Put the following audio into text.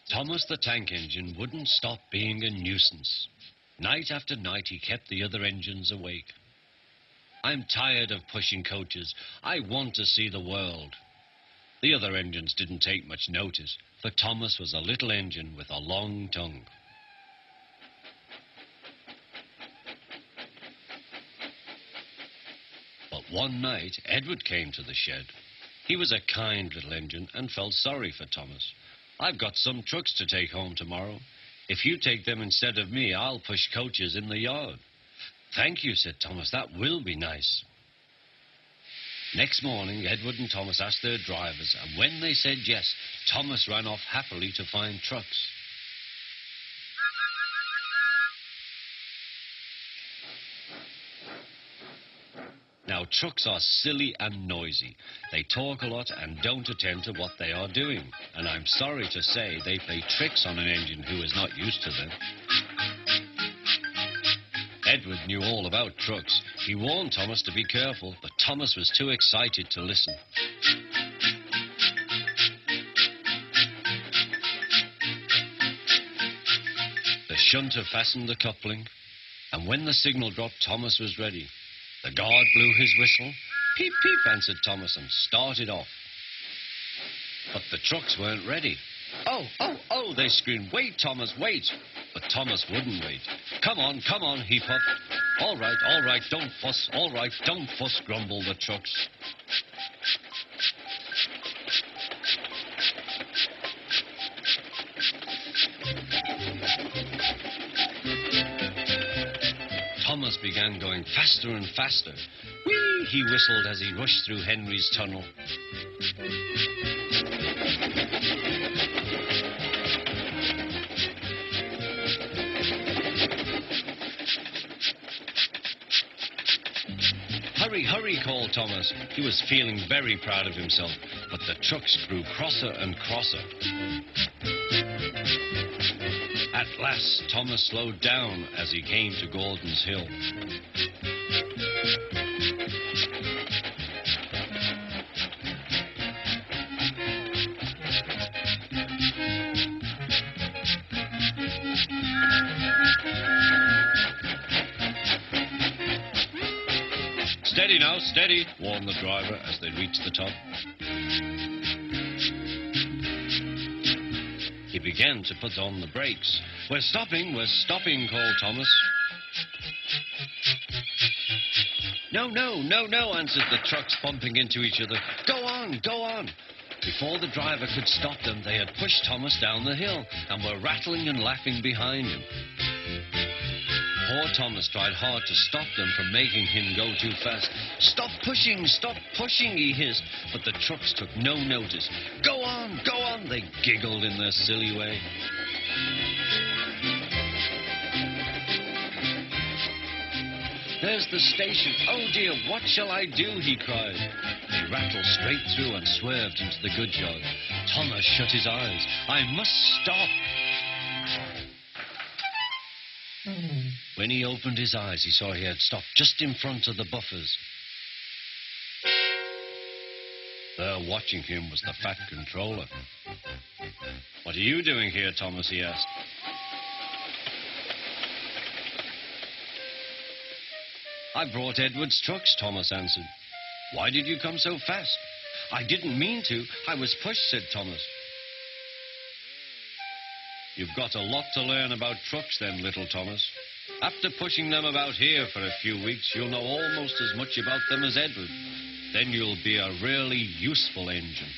Thomas the tank engine wouldn't stop being a nuisance. Night after night he kept the other engines awake. I'm tired of pushing coaches. I want to see the world. The other engines didn't take much notice, for Thomas was a little engine with a long tongue. But one night, Edward came to the shed. He was a kind little engine and felt sorry for Thomas. "I've got some trucks to take home tomorrow. If you take them instead of me, I'll push coaches in the yard." "Thank you," said Thomas. "That will be nice." Next morning, Edward and Thomas asked their drivers, and when they said yes, Thomas ran off happily to find trucks. Now, trucks are silly and noisy. They talk a lot and don't attend to what they are doing. And I'm sorry to say they play tricks on an engine who is not used to them. Edward knew all about trucks. He warned Thomas to be careful, but Thomas was too excited to listen. The shunter fastened the coupling, and when the signal dropped, Thomas was ready. The guard blew his whistle. "Peep, peep," answered Thomas, and started off. But the trucks weren't ready. "Oh, oh, oh," they screamed. "Wait, Thomas, wait." But Thomas wouldn't wait. Come on, he puffed. All right, don't fuss. All right, don't fuss," grumbled the trucks. Thomas began going faster and faster. "Whee!" he whistled as he rushed through Henry's tunnel. "Hurry, hurry," called Thomas. He was feeling very proud of himself, but the trucks grew crosser and crosser. At last, Thomas slowed down as he came to Gordon's Hill. "Steady now, steady," warned the driver as they reached the top. He began to put on the brakes. We're stopping, called Thomas. No, answered the trucks, bumping into each other. Go on. Before the driver could stop them, they had pushed Thomas down the hill and were rattling and laughing behind him. Poor Thomas tried hard to stop them from making him go too fast. Stop pushing, he hissed, but the trucks took no notice. Go on, they giggled in their silly way. There's the station. Oh dear, what shall I do, he cried. They rattled straight through and swerved into the goods yard. Thomas shut his eyes. I must stop. When he opened his eyes, he saw he had stopped just in front of the buffers. There watching him was the fat controller. What are you doing here, Thomas, he asked. I brought Edward's trucks, Thomas answered. Why did you come so fast? I didn't mean to. I was pushed, said Thomas. You've got a lot to learn about trucks then, little Thomas. After pushing them about here for a few weeks, you'll know almost as much about them as Edward. Then you'll be a really useful engine.